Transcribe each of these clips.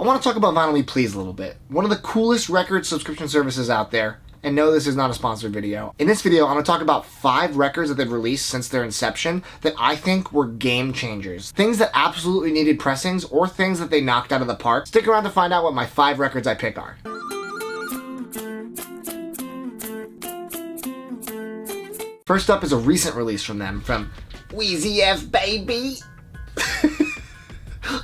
I want to talk about Vinyl Me Please a little bit. One of the coolest record subscription services out there. And no, this is not a sponsored video. In this video, I'm going to talk about 5 records that they've released since their inception that I think were game changers. Things that absolutely needed pressings or things that they knocked out of the park. Stick around to find out what my 5 records I pick are. First up is a recent release from them, from Wheezy F Baby.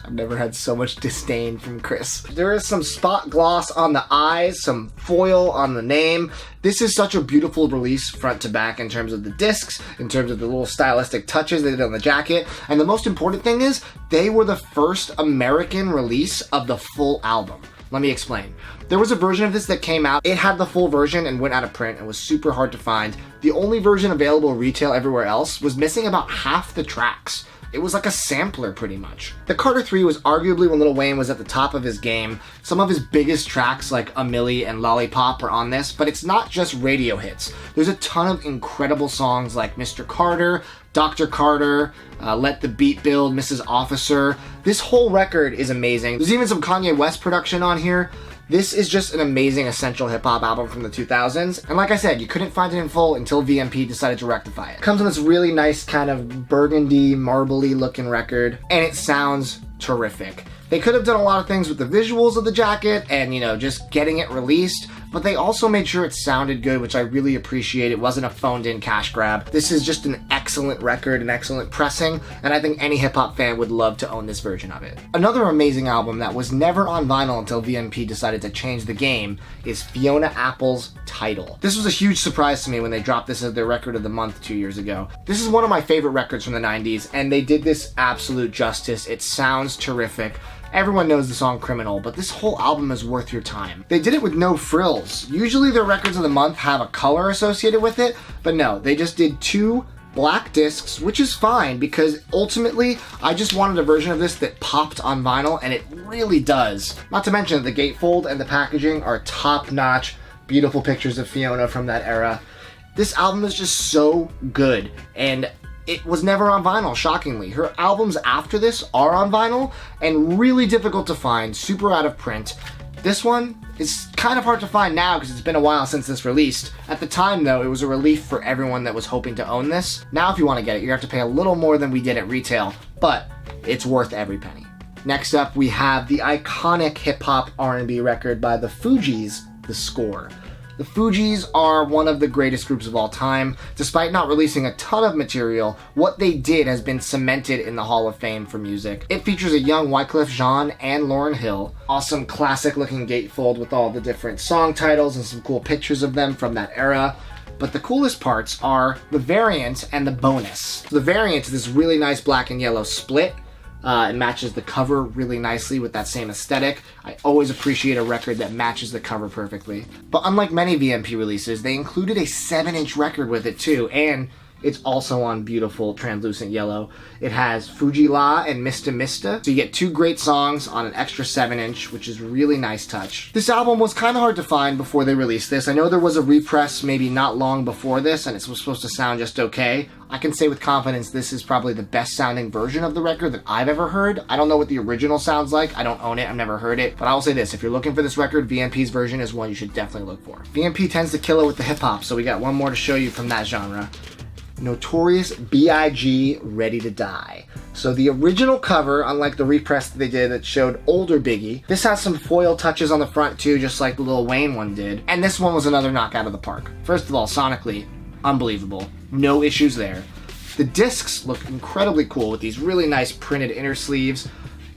I've never had so much disdain from Chris. There is some spot gloss on the eyes, some foil on the name. This is such a beautiful release front to back in terms of the discs, in terms of the little stylistic touches they did on the jacket. And the most important thing is, they were the first American release of the full album. Let me explain. There was a version of this that came out. It had the full version and went out of print and was super hard to find. The only version available retail everywhere else was missing about half the tracks. It was like a sampler, pretty much. The Carter 3 was arguably when Lil Wayne was at the top of his game. Some of his biggest tracks like A Milli and Lollipop are on this, but it's not just radio hits. There's a ton of incredible songs like Mr. Carter, Dr. Carter, Let the Beat Build, Mrs. Officer. This whole record is amazing. There's even some Kanye West production on here. This is just an amazing essential hip-hop album from the 2000s, and like I said, you couldn't find it in full until VMP decided to rectify it. It comes on this really nice kind of burgundy, marbly looking record, and it sounds terrific. They could have done a lot of things with the visuals of the jacket and, you know, just getting it released, but they also made sure it sounded good, which I really appreciate. It wasn't a phoned-in cash grab. This is just an excellent record, an excellent pressing, and I think any hip-hop fan would love to own this version of it. Another amazing album that was never on vinyl until VMP decided to change the game is Fiona Apple's Tidal. This was a huge surprise to me when they dropped this as their record of the month 2 years ago. This is one of my favorite records from the 90s, and they did this absolute justice. It sounds terrific. Everyone knows the song Criminal, but this whole album is worth your time. They did it with no frills. Usually their records of the month have a color associated with it, but no, they just did 2 black discs, which is fine because ultimately I just wanted a version of this that popped on vinyl, and it really does. Not to mention that the gatefold and the packaging are top-notch, beautiful pictures of Fiona from that era. This album is just so good, and it was never on vinyl, shockingly. Her albums after this are on vinyl and really difficult to find, super out of print. This one is kind of hard to find now because it's been a while since this released. At the time though, it was a relief for everyone that was hoping to own this. Now if you want to get it, you have to pay a little more than we did at retail, but it's worth every penny. Next up, we have the iconic hip-hop R&B record by the Fugees, The Score. The Fugees are one of the greatest groups of all time. Despite not releasing a ton of material, what they did has been cemented in the Hall of Fame for music. It features a young Wyclef Jean and Lauryn Hill. Awesome classic looking gatefold with all the different song titles and some cool pictures of them from that era. But the coolest parts are the variant and the bonus. The variant is this really nice black and yellow split. It matches the cover really nicely with that same aesthetic. I always appreciate a record that matches the cover perfectly. But unlike many VMP releases, they included a 7-inch record with it too, and it's also on beautiful translucent yellow. It has Fuji La and Mista Mista, so you get 2 great songs on an extra 7-inch, which is really nice touch. This album was kind of hard to find before they released this. I know there was a repress maybe not long before this, and it was supposed to sound just okay. I can say with confidence this is probably the best sounding version of the record that I've ever heard. I don't know what the original sounds like. I don't own it. I've never heard it. But I will say this, if you're looking for this record, VMP's version is one you should definitely look for. VMP tends to kill it with the hip hop, so we got one more to show you from that genre. Notorious B.I.G. Ready to Die. So the original cover, unlike the repress that they did that showed older Biggie, this has some foil touches on the front too, just like the Lil Wayne one did. And this one was another knockout of the park. First of all, sonically, unbelievable. No issues there. The discs look incredibly cool with these really nice printed inner sleeves.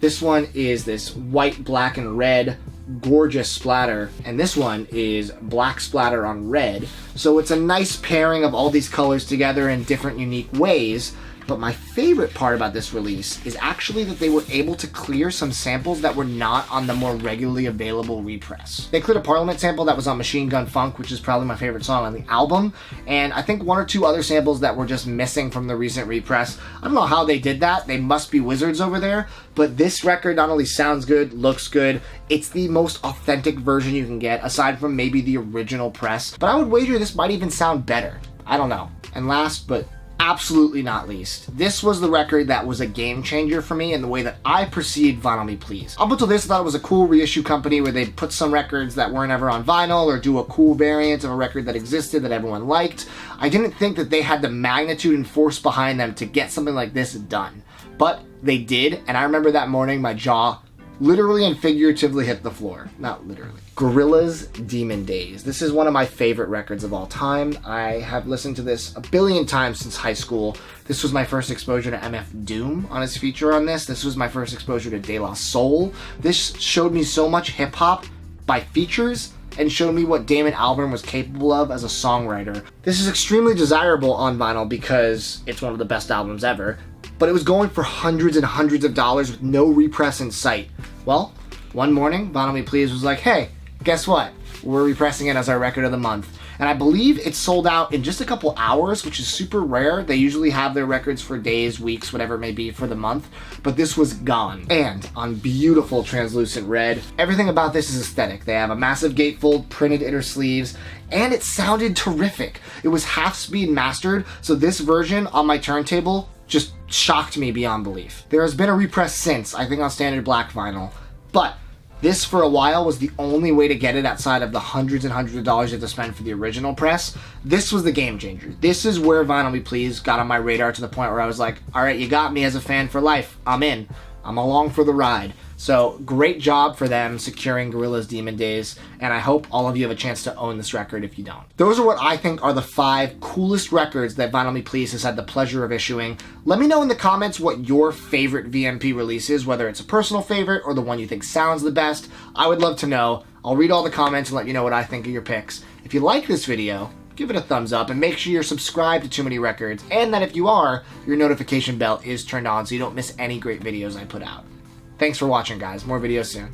This one is this white, black, and red gorgeous splatter, and this one is black splatter on red. So it's a nice pairing of all these colors together in different unique ways. But my favorite part about this release is actually that they were able to clear some samples that were not on the more regularly available repress. They cleared a Parliament sample that was on Machine Gun Funk, which is probably my favorite song on the album, and I think 1 or 2 other samples that were just missing from the recent repress. I don't know how they did that. They must be wizards over there, but this record not only sounds good, looks good, it's the most authentic version you can get, aside from maybe the original press, but I would wager this might even sound better. I don't know. And last but absolutely not least, this was the record that was a game changer for me in the way that I perceived Vinyl Me Please. Up until this, I thought it was a cool reissue company where they'd put some records that weren't ever on vinyl or do a cool variant of a record that existed that everyone liked. I didn't think that they had the magnitude and force behind them to get something like this done. But they did, and I remember that morning my jaw literally and figuratively hit the floor. Not literally. Gorillaz Demon Days. This is one of my favorite records of all time. I have listened to this a billion times since high school. This was my first exposure to MF Doom on his feature on this. This was my first exposure to De La Soul. This showed me so much hip hop by features and showed me what Damon Albarn was capable of as a songwriter. This is extremely desirable on vinyl because it's one of the best albums ever, but it was going for hundreds and hundreds of dollars with no repress in sight. Well, one morning, Vinyl Me Please was like, hey, guess what? We're repressing it as our record of the month. And I believe it sold out in just a couple hours, which is super rare. They usually have their records for days, weeks, whatever it may be for the month, but this was gone. And on beautiful translucent red. Everything about this is aesthetic. They have a massive gatefold, printed inner sleeves, and it sounded terrific. It was half speed mastered, so this version on my turntable just shocked me beyond belief. There has been a repress since, I think on standard black vinyl, but this for a while was the only way to get it outside of the hundreds and hundreds of dollars you have to spend for the original press. This was the game changer. This is where Vinyl Me Please got on my radar to the point where I was like, all right, you got me as a fan for life. I'm in. I'm along for the ride. So great job for them securing Gorillaz Demon Days, and I hope all of you have a chance to own this record if you don't. Those are what I think are the 5 coolest records that Vinyl Me Please has had the pleasure of issuing. Let me know in the comments what your favorite VMP release is, whether it's a personal favorite or the one you think sounds the best. I would love to know. I'll read all the comments and let you know what I think of your picks. If you like this video, give it a thumbs up and make sure you're subscribed to Too Many Records, and that if you are, your notification bell is turned on so you don't miss any great videos I put out. Thanks for watching, guys. More videos soon.